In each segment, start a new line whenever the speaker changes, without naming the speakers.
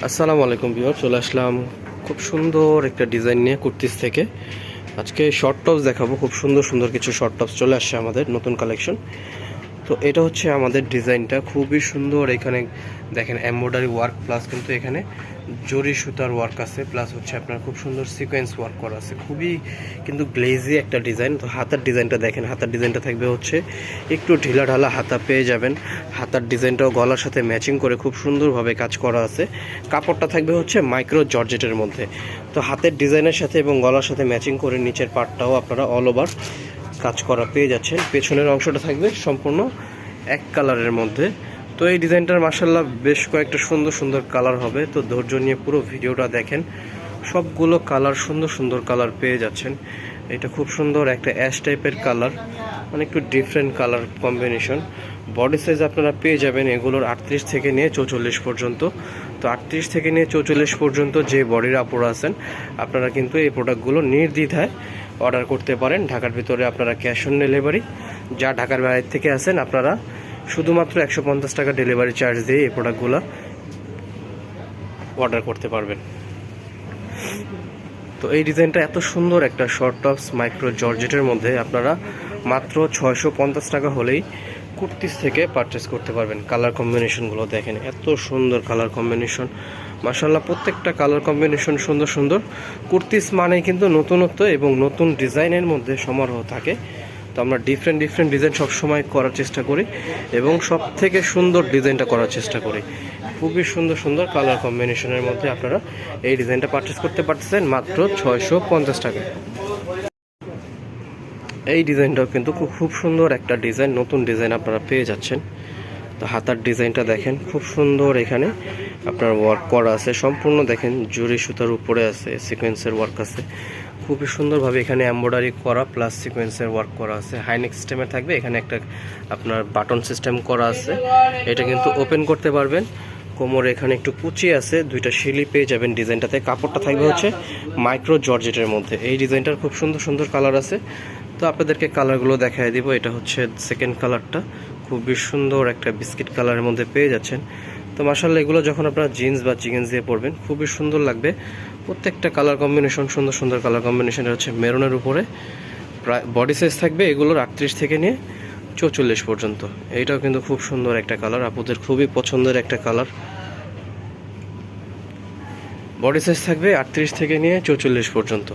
আসসালামু আলাইকুম ভিউয়ার, চলে আসলাম খুব সুন্দর একটা ডিজাইন নিয়ে কুর্তিস থেকে। আজকে শর্ট টপস দেখাবো। খুব সুন্দর সুন্দর কিছু শর্ট টপস চলে আসছে আমাদের নতুন কালেকশন। তো এটা হচ্ছে আমাদের ডিজাইনটা, খুবই সুন্দর। এখানে দেখেন এমব্রয়ডারি ওয়ার্ক প্লাস কিন্তু এখানে জরি সুতার ওয়ার্ক আছে, প্লাস হচ্ছে আপনার খুব সুন্দর সিকোয়েন্স ওয়ার্ক করা আছে। খুবই কিন্তু গ্লেজি একটা ডিজাইন। তো হাতার ডিজাইনটা দেখেন, হাতার ডিজাইনটা থাকবে হচ্ছে একটু ঢিলা ঢালা হাতা পেয়ে যাবেন। হাতার ডিজাইনটাও গলার সাথে ম্যাচিং করে খুব সুন্দরভাবে কাজ করা আছে। কাপড়টা থাকবে হচ্ছে মাইক্রো জর্জেটের মধ্যে। তো হাতের ডিজাইনের সাথে এবং গলার সাথে ম্যাচিং করে নিচের পার্টটাও আপনারা অল ওভার কাজ করা পেয়ে যাচ্ছেন। পেছনের অংশটা থাকবে সম্পূর্ণ এক কালারের মধ্যে। তো এই ডিজাইনটার মাশাআল্লাহ বেশ কয়েকটা সুন্দর সুন্দর কালার হবে। তো ধৈর্য নিয়ে পুরো ভিডিওটা দেখেন, সবগুলো কালার সুন্দর সুন্দর কালার পেয়ে যাচ্ছেন। এটা খুব সুন্দর একটা অ্যাশ টাইপের কালার, মানে একটু different colour combination. Body size আপনারা পেয়ে যাবেন এগুলোর 38 থেকে নিয়ে 44 পর্যন্ত। তো 38 থেকে নিয়ে 44 পর্যন্ত যে বডির আপুরা আছেন, আপনারা কিন্তু এই প্রোডাক্টগুলো নির্দ্বিধায় অর্ডার করতে পারেন। ঢাকার ভিতরে আপনারা ক্যাশ অন ডেলিভারি, যা ঢাকার বাইরে থেকে আসেন আপনারা শুধুমাত্র 150 টাকা ডেলিভারি চার্জ দিয়ে এই প্রোডাক্টগুলো অর্ডার করতে পারবেন। তো এই ডিজাইনটা এত সুন্দর একটা শর্ট টপস মাইক্রো জর্জেটের মধ্যে আপনারা মাত্র 650 টাকা হলেই কুর্তিস থেকে পারচেস করতে পারবেন। কালার কম্বিনেশনগুলো দেখেন, এত সুন্দর কালার কম্বিনেশন। মাশাআল্লাহ প্রত্যেকটা কালার কম্বিনেশন সুন্দর সুন্দর। কুর্তিস মানে কিন্তু নতুনত্ব এবং নতুন ডিজাইনের মধ্যে সমারোহ থাকে। তো আমরা ডিফারেন্ট ডিজাইন সবসময় করার চেষ্টা করি এবং সব থেকে সুন্দর ডিজাইনটা করার চেষ্টা করি। খুবই সুন্দর সুন্দর কালার কম্বিনেশনের মধ্যে আপনারা এই ডিজাইনটা পারচেস করতে পারতেছেন মাত্র 650 টাকায়। এই ডিজাইনটাও কিন্তু খুব সুন্দর একটা ডিজাইন, নতুন ডিজাইন আপনারা পেয়ে যাচ্ছেন। তো হাতার ডিজাইনটা দেখেন, খুব সুন্দর। এখানে আপনার ওয়ার্ক করা আছে সম্পূর্ণ, দেখেন জরি সুতার উপরে আছে, সিকোয়েন্সের ওয়ার্ক আছে খুবই সুন্দরভাবে। এখানে এমব্রয়ডারি করা প্লাস সিকোয়েন্সের ওয়ার্ক করা আছে। হাইনেক সিস্টেমের থাকবে, এখানে একটা আপনার বাটন সিস্টেম করা আছে। এটা কিন্তু ওপেন করতে পারবেন। কোমরে এখানে একটু কুচি আছে, দুইটা শিলি পেয়ে যাবেন ডিজাইনটাতে। কাপড়টা থাকবে হচ্ছে মাইক্রো জর্জেটের মধ্যে। এই ডিজাইনটার খুব সুন্দর সুন্দর কালার আছে। তো আপনাদেরকে কালারগুলো দেখাই দিব। এটা হচ্ছে সেকেন্ড কালারটা, খুবই সুন্দর একটা বিস্কিট কালারের মধ্যে পেয়ে যাচ্ছেন। তো মাশাআল্লাহ এগুলো যখন আপনারা জিন্স বা জিগেন্স দিয়ে পরবেন খুবই সুন্দর লাগবে। প্রত্যেকটা কালার কম্বিনেশন সুন্দর সুন্দর কালার কম্বিনেশন। হচ্ছে মেরুনের উপরে, প্রায় বডি সাইজ থাকবে এগুলোর 38 থেকে নিয়ে 44 পর্যন্ত। এইটাও কিন্তু খুব সুন্দর একটা কালার, আপুদের খুবই পছন্দের একটা কালার। বডি সাইজ থাকবে 38 থেকে নিয়ে 44 পর্যন্ত।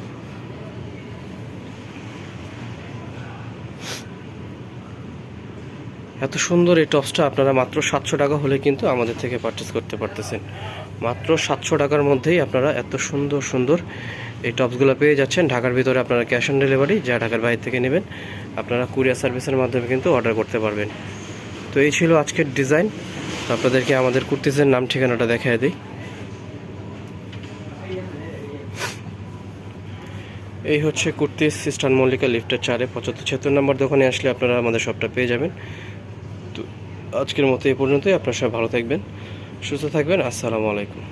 এত সুন্দর এই টপসটা আপনারা মাত্র 700 টাকা হলে কিন্তু আমাদের থেকে পারচেস করতে পারতেছেন। মাত্র 700 টাকার মধ্যেই আপনারা এত সুন্দর সুন্দর এই টপসগুলো পেয়ে যাচ্ছেন। ঢাকার ভিতরে আপনারা ক্যাশ অন ডেলিভারি, যা ঢাকার বাইরে থেকে নেবেন আপনারা কুরিয়ার সার্ভিসের মাধ্যমে কিন্তু অর্ডার করতে পারবেন। তো এই ছিল আজকের ডিজাইন। তো আপনাদেরকে আমাদের কুর্তিসের নাম ঠিকানাটা দেখায় দিই। এই হচ্ছে কুর্তিস, ইস্টার্ন মল্লিকা লিফটের 4-এ 75-76 নম্বর দোকানে আসলে আপনারা আমাদের শপটা পেয়ে যাবেন। তো আজকের মতো এই পর্যন্তই। আপনারা সবাই ভালো থাকবেন, সুস্থ থাকবেন। আসসালামু আলাইকুম।